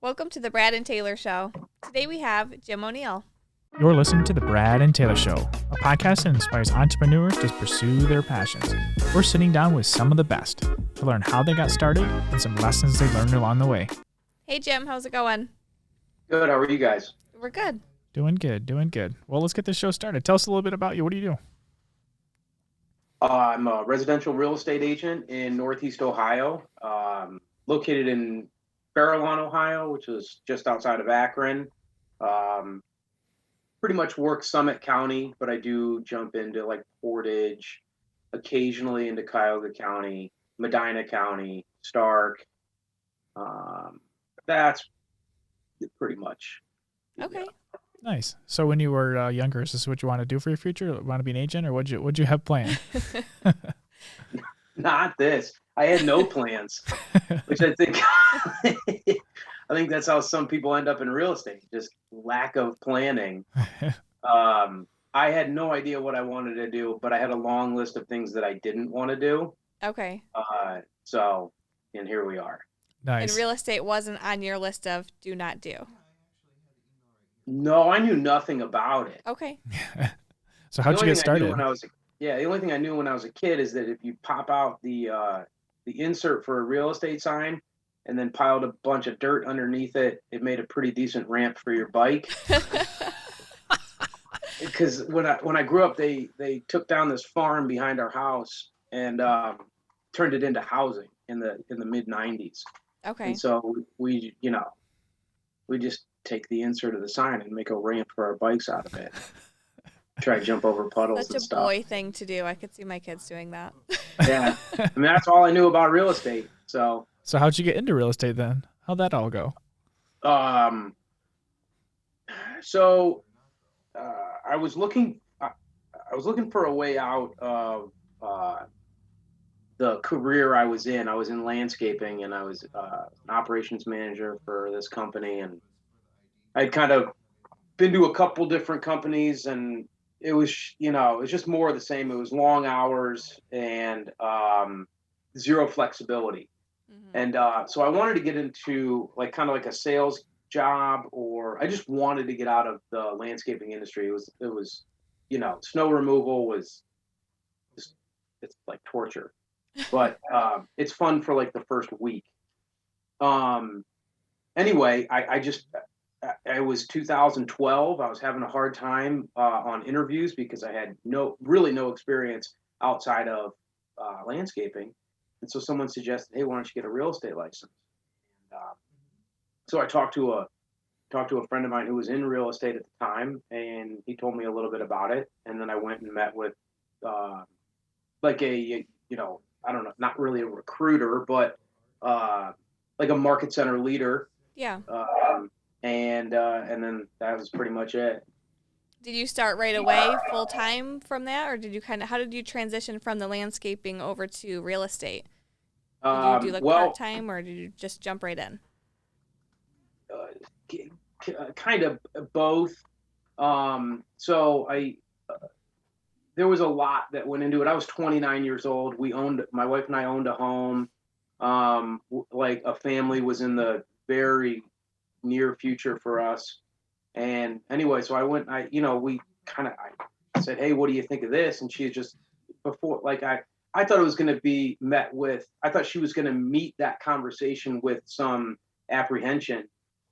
Welcome to the Brad and Taylor Show. Today we have Jim O'Neill. You're listening to the Brad and Taylor Show, a podcast that inspires entrepreneurs to pursue their passions. We're sitting down with some of the best to learn how they got started and some lessons they learned along the way. Hey Jim, how's it going? Good. How are you guys? We're good. Doing good. Well, let's get this show started. Tell us a little bit about you. What do you do? I'm a residential real estate agent in Northeast Ohio, located in Farallon, Ohio, which is just outside of Akron. Pretty much work Summit County, but I do jump into like Portage, occasionally into Cuyahoga County, Medina County, Stark. That's pretty much. Okay. Nice. So when you were younger, is this what you want to do for your future? Want to be an agent, or what'd you have planned? Not this. I had no plans, which I think I think that's how some people end up in real estate, just lack of planning. I had no idea what I wanted to do, but I had a long list of things that I didn't want to do. Okay. And here we are. Nice. And real estate wasn't on your list of do not do. No, I knew nothing about it. Okay. So how'd you get started? The only thing I knew when I was a kid is that if you pop out the insert for a real estate sign and then piled a bunch of dirt underneath it, it made a pretty decent ramp for your bike. Because when I grew up, they took down this farm behind our house and turned it into housing in the mid 90s. Okay. And so we just take the insert of the sign and make a ramp for our bikes out of it. Try to jump over puddles Such and stuff. Such a boy thing to do. I could see my kids doing that. Yeah. I mean, that's all I knew about real estate. So how'd you get into real estate then? How'd that all go? I was looking for a way out of the career I was in. I was in landscaping, and I was an operations manager for this company, and I'd kind of been to a couple different companies, and it was just more of the same. It was long hours and zero flexibility. Mm-hmm. And so I wanted to get into like kind of like a sales job, or I just wanted to get out of the landscaping industry. It was snow removal was just, it's like torture, but it's fun for like the first week. Anyway, it was 2012. I was having a hard time on interviews because I had no experience outside of landscaping. And so someone suggested, hey, why don't you get a real estate license? And so I talked to a friend of mine who was in real estate at the time, and he told me a little bit about it. And then I went and met with like a, I don't know, not really a recruiter, but like a market center leader. Yeah. And then that was pretty much it. Did you start right away full time from that, or how did you transition from the landscaping over to real estate? Did you do part time, or did you just jump right in? Kind of both. So there was a lot that went into it. I was 29 years old. My wife and I owned a home. Like a family was in the very near future for us. And anyway, so I said, hey, what do you think of this? And she just before, like, I thought it was going to be I thought she was going to meet that conversation with some apprehension.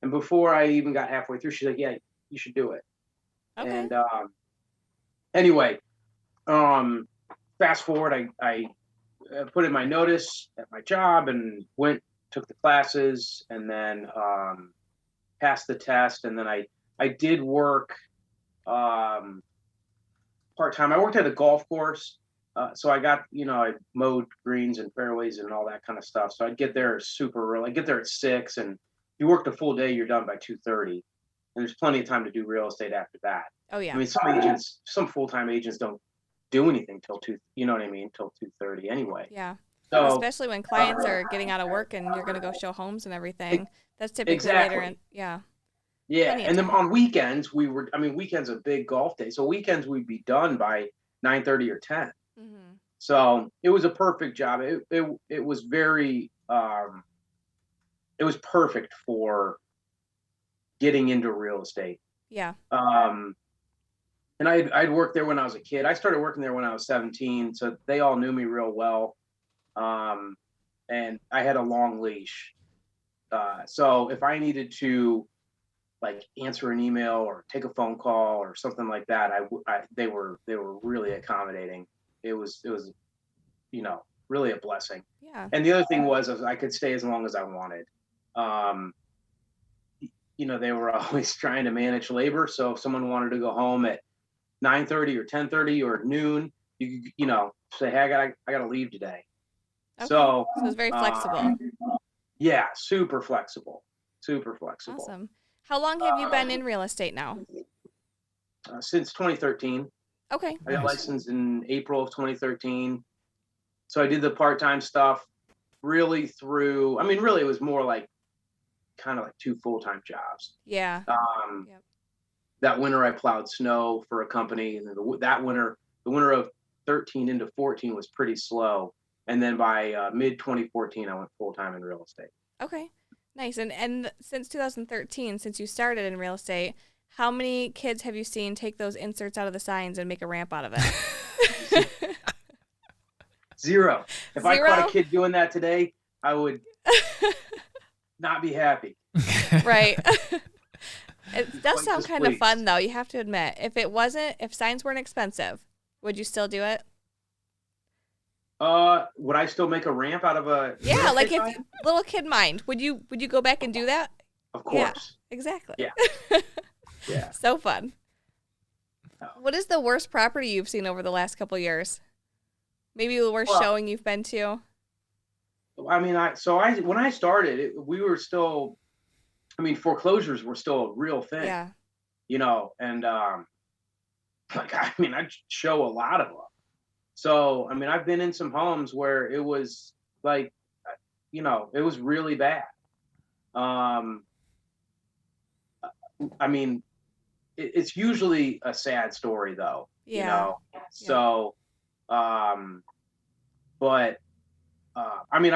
And before I even got halfway through, she's like, yeah, you should do it. Okay. And anyway, fast forward, I put in my notice at my job and took the classes, and then passed the test. And then I did work part-time. I worked at a golf course. So I mowed greens and fairways and all that kind of stuff. So I'd get there super early. I'd get there at 6, and if you worked a full day, you're done by 2:30. And there's plenty of time to do real estate after that. Oh yeah. I mean, some full-time agents don't do anything till 2:30 anyway. Yeah. So, especially when clients are getting out of work and you're going to go show homes and everything. That's typically later in, yeah. Yeah, and then on weekends weekends a big golf day. So weekends we'd be done by 9:30 or 10. Mm-hmm. So it was a perfect job. It was very it was perfect for getting into real estate. Yeah. And I'd worked there when I was a kid. I started working there when I was 17, so they all knew me real well. And I had a long leash. So if I needed to like answer an email or take a phone call or something like that, they were really accommodating. It was, you know, really a blessing. Yeah. And the other thing was I could stay as long as I wanted. You know, they were always trying to manage labor. So if someone wanted to go home at 9:30 or 10:30 or noon, you know, say, hey, I gotta leave today. Okay. So it's very flexible. Yeah, super flexible. Awesome. How long have you been in real estate now? Since 2013. Okay. I got licensed in April of 2013. So I did the part-time stuff really through, I mean, really it was more like kind of like 2 full-time jobs. Yeah. Yep. That winter I plowed snow for a company, and then the winter of 13 into 14 was pretty slow. And then by mid 2014, I went full-time in real estate. Okay. Nice. And since 2013, since you started in real estate, how many kids have you seen take those inserts out of the signs and make a ramp out of it? 0. If 0? I caught a kid doing that today, I would not be happy. Right. It does sound kind of fun, though, you have to admit. If signs weren't expensive, would you still do it? Would I still make a ramp out of a? Yeah, like if little kid mind, would you go back and do that? Of course. Yeah, exactly. Yeah. Yeah. So fun. Oh. What is the worst property you've seen over the last couple years? Maybe the worst showing you've been to? I mean, when I started, we were still, I mean, foreclosures were still a real thing. Yeah. You know, and like, I mean, I show a lot of them. So, I mean, I've been in some homes where it was like, you know, it was really bad. I mean, it's usually a sad story though, Yeah. you know? So, but, I mean,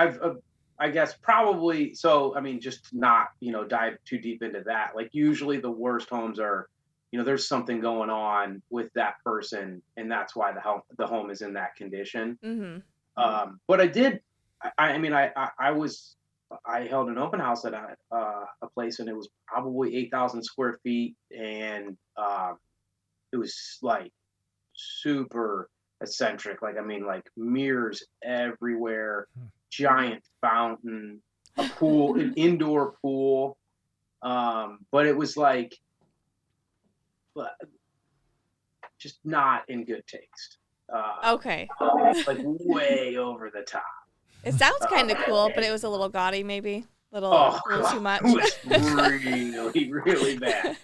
I guess probably, so, I mean, just not, you know, dive too deep into that. Like usually the worst homes are, you know, there's something going on with that person, and that's why the home is in that condition. Mm-hmm. But I held an open house at a place, and it was probably 8,000 square feet, and it was like super eccentric. Like, I mean, like mirrors everywhere, giant fountain, a pool, an indoor pool. But it was like, just not in good taste. Okay. Like way over the top. It sounds kind of cool, but it was a little gaudy, maybe. A little too much. It was really, really bad.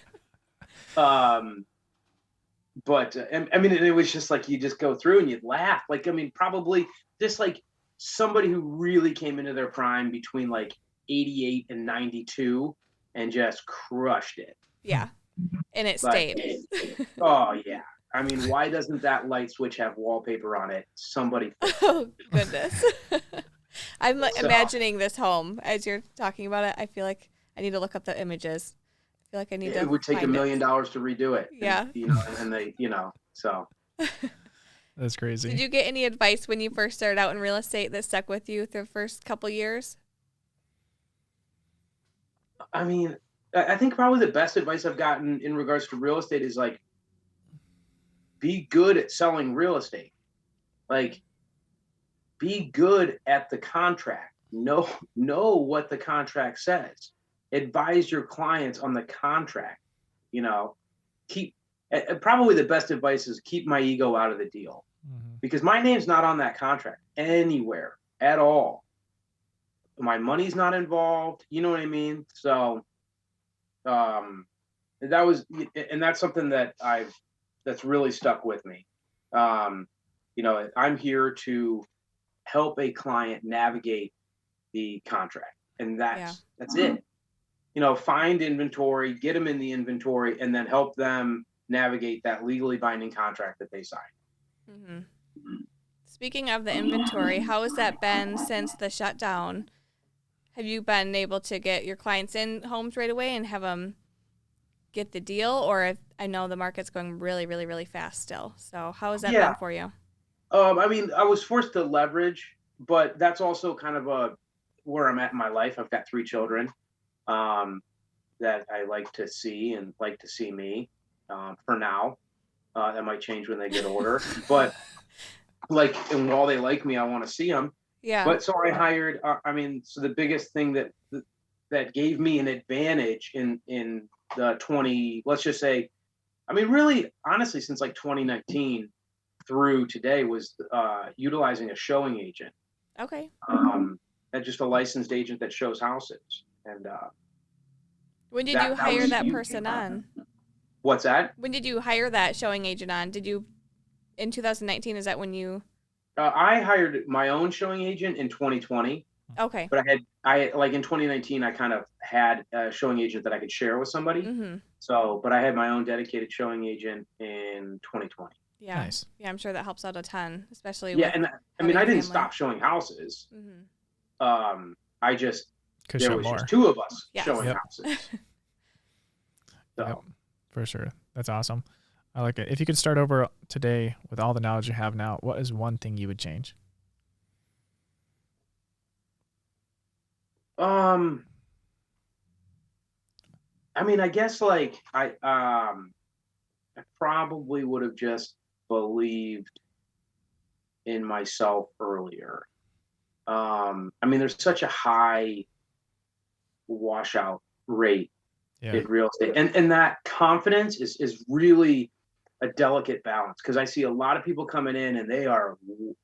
But I mean, it was just like you just go through and you'd laugh. Like, I mean, probably just like somebody who really came into their prime between like 88 and 92 and just crushed it. Yeah. And it stayed. Oh, yeah. I mean, why doesn't that light switch have wallpaper on it? Somebody. Oh, goodness. I'm imagining this home as you're talking about it. I feel like I need to look up the images. I feel like I need to. It would take $1 million to redo it. Yeah. And, you know, and they, you know, so. That's crazy. Did you get any advice when you first started out in real estate that stuck with you through the first couple years? I mean, I think probably the best advice I've gotten in regards to real estate is like, be good at selling real estate. Like, be good at the contract. Know what the contract says. Advise your clients on the contract. You know, probably the best advice is keep my ego out of the deal, because my name's not on that contract anywhere at all. My money's not involved. You know what I mean? So, that's something that's really stuck with me. You know, I'm here to help a client navigate the contract, and that's it. You know, find inventory, get them in the inventory, and then help them navigate that legally binding contract that they signed. Mm-hmm. Speaking of the inventory, how has that been since the shutdown? Have you been able to get your clients in homes right away and have them get the deal, or if, I know the market's going really, really, really fast still. So how has that Yeah. been for you? I mean, I was forced to leverage, but that's also kind of where I'm at in my life. I've got 3 children that I like to see and like to see me for now. That might change when they get older, but like, and while they like me, I want to see them. Yeah. But so I hired, so the biggest thing that gave me an advantage in the 20, let's just say, I mean, really, honestly, since like 2019 through today was utilizing a showing agent. Okay. And just a licensed agent that shows houses. And when did you hire that person on? What's that? When did you hire that showing agent on? Did you, in 2019, is that when you? I hired my own showing agent in 2020. Okay. But I like in 2019, I kind of had a showing agent that I could share with somebody. Mm-hmm. So, but I had my own dedicated showing agent in 2020. Yeah. Nice. Yeah, I'm sure that helps out a ton, especially. Yeah, with and I mean, I didn't stop showing houses. Mm-hmm. I just Could there show was more. just 2 of us Yes. showing Yep. houses. So. Yep, for sure. That's awesome. I like it. If you could start over today with all the knowledge you have now, what is one thing you would change? I mean, I guess like I probably would have just believed in myself earlier. I mean, there's such a high washout rate in real estate, and that confidence is really a delicate balance, because I see a lot of people coming in and they are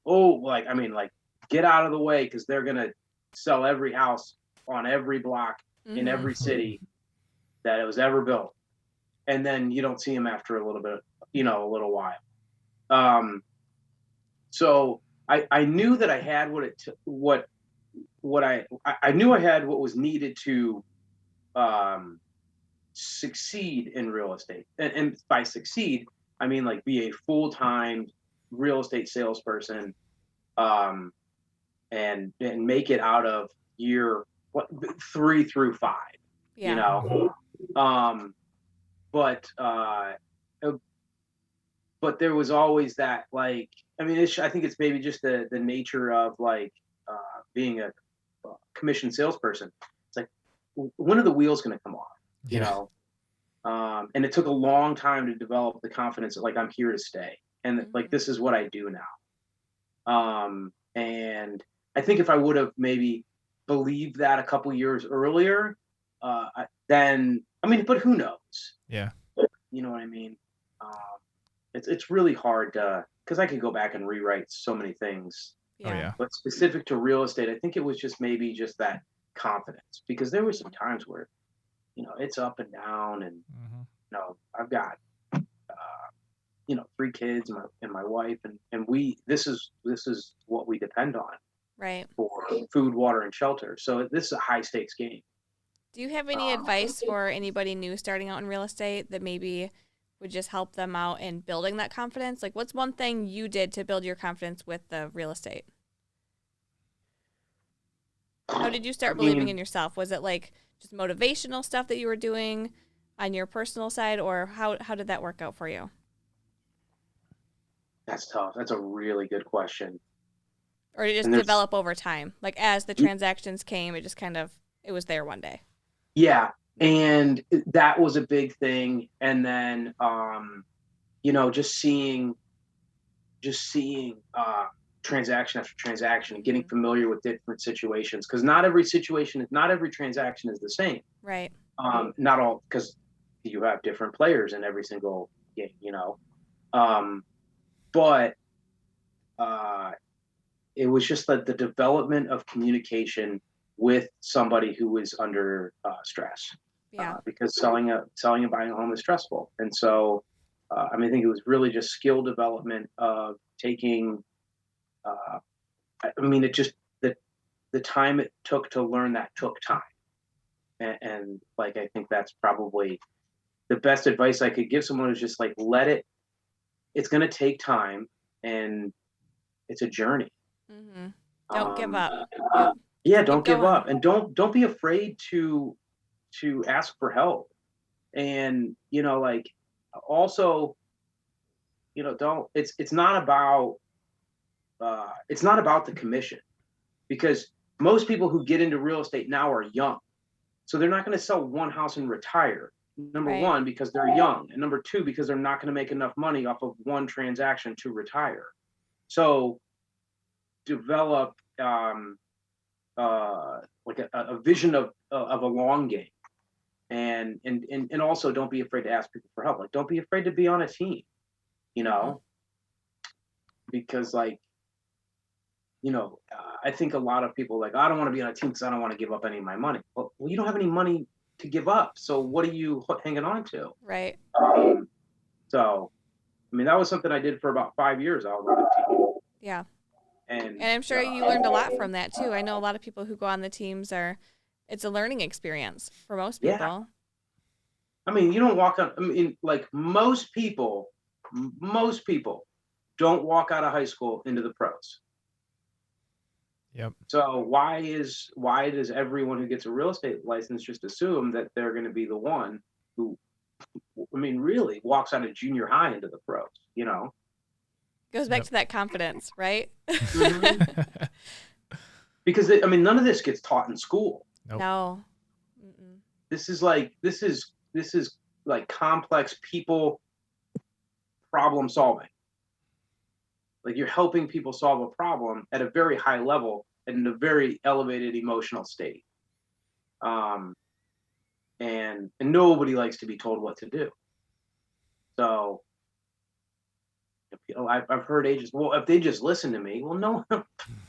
like get out of the way, because they're gonna sell every house on every block in every city that it was ever built, and then you don't see them after a little bit, a little while. So I knew that I had I knew I had what was needed to succeed in real estate, and by succeed I mean like be a full-time real estate salesperson, and make it out of year 3 through 5. Yeah. But there was always that, like, I mean, I think it's maybe just the nature of like being a commission salesperson. It's like, when are the wheels going to come off? And it took a long time to develop the confidence that like I'm here to stay, and like this is what I do now. And I think if I would have maybe believed that a couple years earlier, then I mean, but who knows? Yeah. You know what I mean? It's really hard because I could go back and rewrite so many things. Yeah. Oh, yeah. But specific to real estate, I think it was just maybe just that confidence, because there were some times where, it's up and down, and I've got 3 kids and my wife, and this is what we depend on, right, for food, water, and shelter. So this is a high stakes game. Do you have any advice for anybody new starting out in real estate that maybe would just help them out in building that confidence? Like, what's one thing you did to build your confidence with the real estate? How did you start believing in yourself? Was it like just motivational stuff that you were doing on your personal side, or how did that work out for you? That's tough. That's a really good question. Or did it just develop over time? Like, as the transactions came, it just it was there one day. Yeah. And that was a big thing. And then, just seeing transaction after transaction and getting familiar with different situations, because not every transaction is the same. Right. Not all, because you have different players in every single game, but it was just the development of communication with somebody who is under stress. Yeah. Because selling and buying a home is stressful. And so, I think it was really just skill development of taking, it just, the time it took to learn that took time. And like, I think that's probably the best advice I could give someone, is just like, it's going to take time, and it's a journey. Mm-hmm. Don't give up. Yeah. Don't give up, and don't be afraid to ask for help. And, like, also, it's not about the commission, because most people who get into real estate now are young. So they're not going to sell one house and retire. Number Right. one, because they're young. And number two, because they're not going to make enough money off of one transaction to retire. So develop like a vision of a long game. And also don't be afraid to ask people for help. Like, don't be afraid to be on a team, because, like, I think a lot of people like, I don't want to be on a team because I don't want to give up any of my money. Well, you don't have any money to give up. So what are you hanging on to? Right. So, I mean, that was something I did for about 5 years. I was on a team. Yeah. And I'm sure you learned a lot from that too. I know a lot of people who go on the teams it's a learning experience for most people. Yeah. I mean, you don't walk on, like, most people don't walk out of high school into the pros. Yep. So why does everyone who gets a real estate license just assume that they're going to be the one who, really walks out of junior high into the pros, Goes back to that confidence, right? Mm-hmm. Because none of this gets taught in school. Nope. No. Mm-mm. This is like complex people problem solving. Like, you're helping people solve a problem at a very high level and in a very elevated emotional state. And nobody likes to be told what to do. So, I've heard agents, well, if they just listen to me, well, no,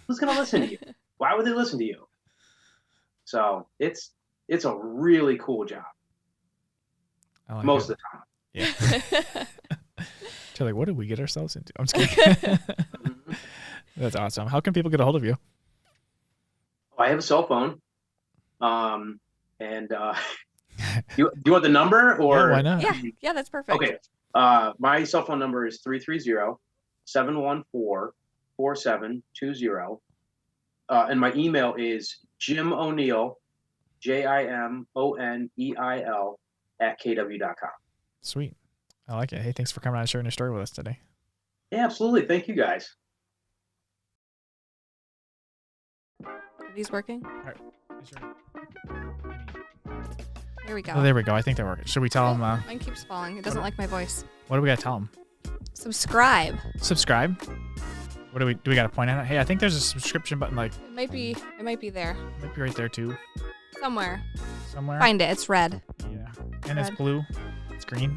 who's going to listen to you? Why would they listen to you? So it's a really cool job. Like most of the time. Yeah. So, like, what did we get ourselves into? I'm just kidding. That's awesome. How can people get a hold of you? I have a cell phone. And do you want the number, or? Yeah, why not? Yeah, that's perfect. Okay. My cell phone number is 330-714-4720. And my email is Jim O'Neill, JIMONEIL @kw.com. Sweet. I like it. Hey, thanks for coming on and sharing your story with us today. Yeah, absolutely. Thank you, guys. Are these working? All right. Here we go. Oh, there we go. I think they're working. Should we tell them? Mine keeps falling. It doesn't like my voice. What do we got to tell them? Subscribe. Subscribe. What do we got to point at? Hey, I think there's a subscription button. Like, It might be there. might be right there too. Somewhere. Somewhere. Find it. It's red. Yeah. And it's Red. blue. It's green.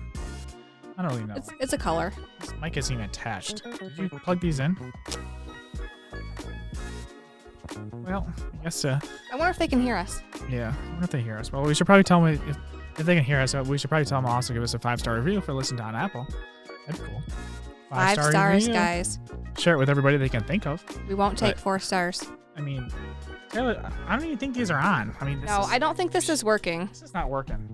I don't really know. It's a color. This mic isn't even attached. Did you plug these in? Well, I guess. I wonder if they can hear us. Yeah. I wonder if they hear us. Well, we should probably tell them if they can hear us. We should probably tell them also give us a 5-star review if they're listening on Apple. That'd be cool. 5 stars, review. guys. Share it with everybody they can think of. We won't take 4 stars. I mean, Taylor, I don't even think these are on. I mean, No, I don't think this is working. This is not working.